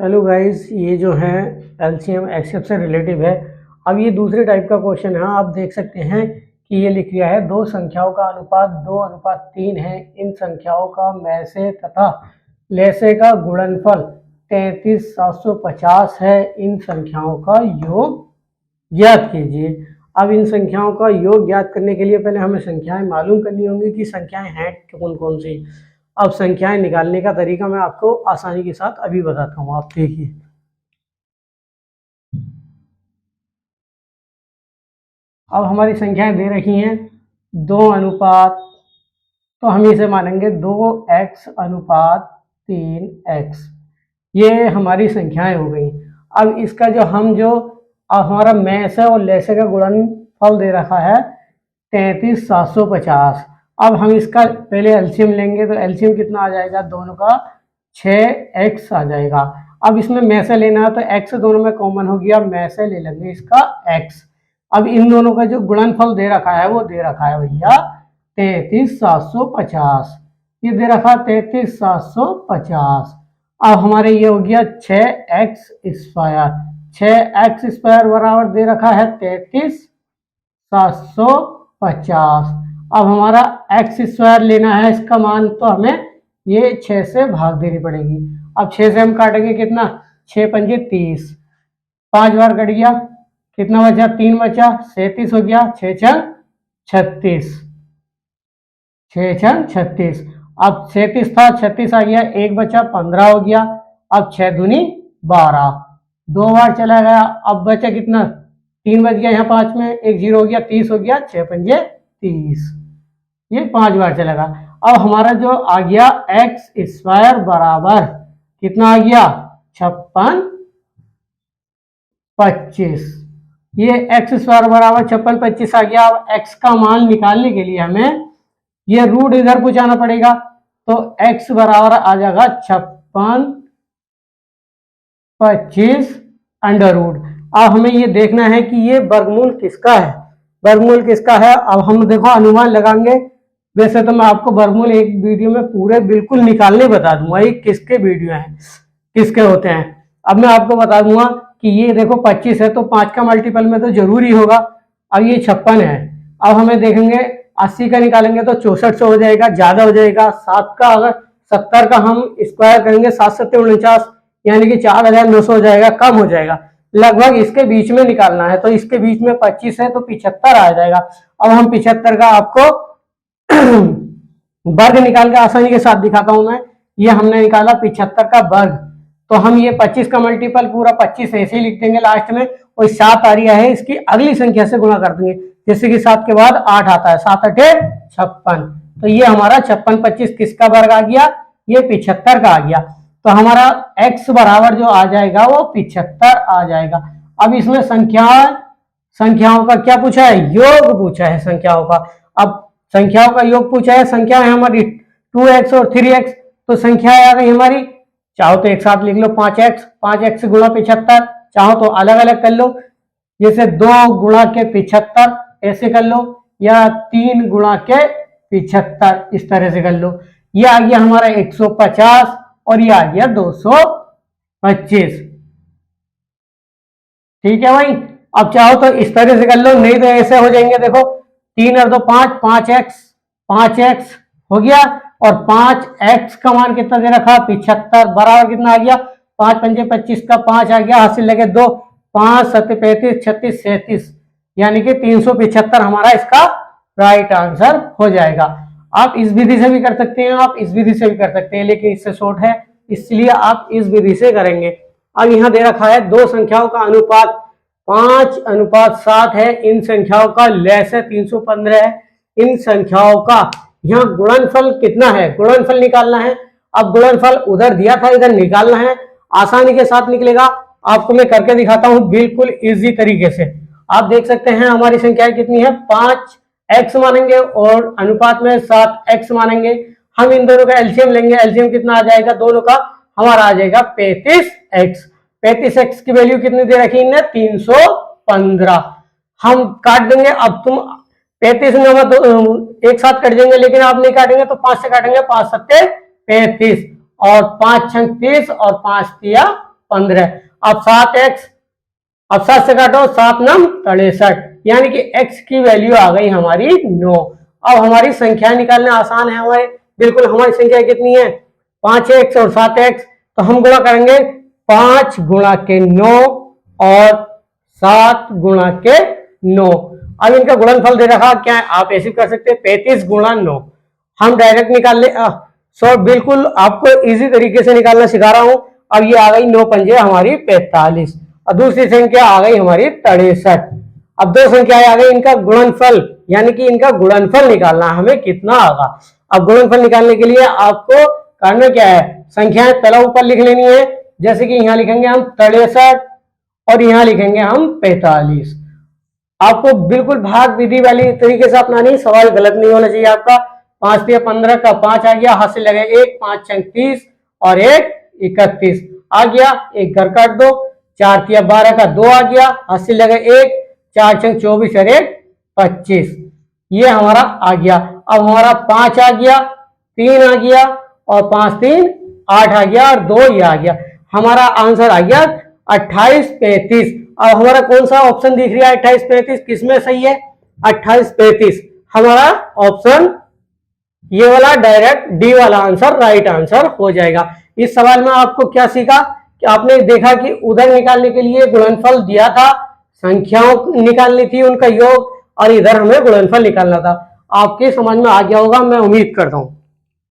Hello guys, ये जो है एलसीएम एक्सएफ से रिलेटिव है। अब ये दूसरे टाइप का क्वेश्चन है। आप देख सकते हैं कि ये लिख लिया है दो संख्याओं का अनुपात 2:3 है। इन संख्याओं का मैसे तथा लैसे का गुणनफल 33,750 है। इन संख्याओं का योग ज्ञात कीजिए। अब इन संख्याओं का योग ज्ञात करने के लिए पहले हमें संख्याएं मालूम करनी होंगी कि संख्याएं हैं कौन कौन सी। अब संख्याएं निकालने का तरीका मैं आपको आसानी के साथ अभी बताता हूं। आप देखिए, अब हमारी संख्याएं दे रखी हैं 2 अनुपात, तो हम इसे मानेंगे 2x/3x। ये हमारी संख्याएं हो गई। अब इसका जो हमारा मैसे और लैसे का गुणनफल दे रखा है 33,750। अब हम इसका पहले एलसीएम लेंगे, तो एलसीएम कितना आ जाएगा, दोनों का 6x आ जाएगा। अब इसमें मैसे लेना है तो x दोनों में कॉमन हो गया, मैसे ले लेंगे इसका x। अब इन दोनों का जो गुणनफल दे रखा है वो दे रखा है भैया 33,750। ये दे रखा 33,750। अब हमारे ये हो गया 6x² 6x² बराबर दे रखा है 33,750। अब हमारा x² लेना है इसका मान, तो हमें ये 6 से भाग देनी पड़ेगी। अब 6 से हम काटेंगे कितना, 6 पंजे 30, 5 बार कट गया, कितना बचा, 3 बचा, 37 हो गया, 6 छंग 36, 6 छंग 36। अब 37 था, 36 आ गया, 1 बचा, 15 हो गया। अब 6 दूनी 12, 2 बार चला गया, अब बचा कितना, 3 बच गया, यहाँ 5 में 1 0 हो गया, 30 हो गया, 6 पंजे 30, ये 5 बार चला गया। अब हमारा जो आ गया x² बराबर कितना आ गया, 56 25। ये x² बराबर 56 25 आ गया। अब x का मान निकालने के लिए हमें ये रूट इधर पहुंचाना पड़ेगा, तो x बराबर आ जाएगा 56 25 अंडर रूट। अब हमें ये देखना है कि ये वर्गमूल किसका है, वर्गमूल किसका है। अब हम देखो अनुमान लगाएंगे। वैसे तो मैं आपको वर्गमूल एक वीडियो में पूरे बिल्कुल निकालने बता दूंगा, ये किसके वीडियो हैं, किसके होते हैं। अब मैं आपको बता दूंगा कि ये देखो 25 है तो 5 का मल्टीपल में तो जरूरी होगा। अब ये 56 है, अब हमें देखेंगे 80 का निकालेंगे तो 6400 हो जाएगा, ज्यादा हो जाएगा। 7 का अगर 70 का हम स्क्वायर करेंगे 7 7 49, यानी कि 4900 हो जाएगा, कम हो जाएगा। लगभग इसके बीच में निकालना है, तो इसके बीच में 25 है तो 75 आ जाएगा। अब हम 75 का आपको वर्ग निकाल के आसानी के साथ दिखाता हूं मैं। ये हमने निकाला 75 का वर्ग, तो हम ये 25 का मल्टीपल पूरा 25 ऐसे ही लिख देंगे लास्ट में, और 7 आ रहा है इसकी अगली संख्या से गुणा कर देंगे। जैसे कि 7 के बाद 8 आता है, 7 8 56, तो ये हमारा 56 25 किसका वर्ग आ गया, ये 75 का आ गया। तो हमारा x बराबर जो आ जाएगा वो 75 आ जाएगा। अब इसमें संख्याओं का क्या पूछा है, योग पूछा है संख्याओं का। अब संख्याओं का योग पूछा है, संख्या है हमारी 2x और 3x, तो संख्या आ गई हमारी, चाहो तो एक साथ लिख लो 5x, 5x गुणा 75, चाहो तो अलग अलग कर लो, जैसे 2 गुणा के 75 ऐसे कर लो, या 3 गुणा के 75 इस तरह से कर लो। ये आ गया हमारा 150 और ये आ गया 225। ठीक है भाई। अब चाहो तो इस तरह से कर लो, नहीं तो ऐसे हो जाएंगे। देखो 3 और 2 5, 5x हो गया, और 5x का मान कितना दे रखा, 75 बराबर कितना आ गया, 5 पंजे 25 का 5 आ गया, हासिल लगे 2, 5 7 35 36 37, यानी कि 375 हमारा इसका राइट आंसर हो जाएगा। आप इस विधि से भी कर सकते हैं, आप इस विधि से भी कर सकते हैं, लेकिन इससे शॉर्ट है इसलिए आप इस विधि से करेंगे। अब यहाँ दे रखा है दो संख्याओं का अनुपात 5:7 है। इन संख्याओं का लैसे 315 है। इन संख्याओं का यहाँ गुणनफल कितना है, गुणनफल निकालना है। अब गुणनफल उधर दिया था, इधर निकालना है, आसानी के साथ निकलेगा। आपको मैं करके दिखाता हूं बिल्कुल इजी तरीके से। आप देख सकते हैं हमारी संख्याएं कितनी है, 5x मानेंगे और अनुपात में 7x मानेंगे। हम इन दोनों का एलसीएम लेंगे, एलसीएम कितना आ जाएगा, दोनों का हमारा आ जाएगा 35x। 35x की वैल्यू कितनी दे रखी है, 315। हम काट देंगे। अब तुम 35 में एक साथ कट जाएंगे, लेकिन आप नहीं काटेंगे तो 5 से काटेंगे, 5 7 35 और 5 6 30 और 5 3 15। अब 7x, अब 7 से काटो, 7 नम 63, यानी कि x की वैल्यू आ गई हमारी 9। अब हमारी संख्या निकालना आसान है हमारे, बिल्कुल। हमारी संख्या कितनी है? 5x और 7x, तो हम गुणा करेंगे 5 गुणा के 9 और 7 गुणा के 9। अब इनका गुणनफल दे रखा, क्या है? आप ऐसे कर सकते हैं 35 गुणा 9। हम डायरेक्ट निकाल ले, बिल्कुल आपको इजी तरीके से निकालना सिखा रहा हूं। अब ये आ गई 9 पंजे हमारी 45, और दूसरी संख्या आ गई हमारी 63। अब दो संख्याएं आ गई, इनका गुणनफल, यानी कि इनका गुणनफल निकालना हमें कितना आगा। अब गुणनफल निकालने के लिए आपको करना क्या है? संख्याएं पहला ऊपर लिख लेनी है, जैसे कि यहां लिखेंगे हम 63 और यहां लिखेंगे हम 45। आपको बिल्कुल भाग विधि वाली तरीके से अपनानी, सवाल गलत नहीं होना चाहिए आपका। 5 तिया 15 का 5 आ गया, हाथ से लगे 1, 5 छंग 30 और 1 31 आ गया, एक घर काट दो। 4 तिया 12 का 2 आ गया, हाथ से लगे 1, 4 छंग 24 और 1 25, ये हमारा आ गया। अब हमारा 5 आ गया, 3 आ गया और 5 3 8 आ गया और 2 ये आ गया। हमारा आंसर आ गया 28 35। अब हमारा कौन सा ऑप्शन दिख रहा है 28 35 किसमें सही है? 28 35 हमारा ऑप्शन ये वाला डायरेक्ट डी वाला आंसर राइट आंसर हो जाएगा। इस सवाल में आपको क्या सीखा कि आपने देखा कि उधर निकालने के लिए गुणनफल दिया था, संख्याओं निकालनी थी उनका योग, और इधर हमें गुणनफल निकालना था। आपके समझ में आ गया होगा, मैं उम्मीद करता हूं।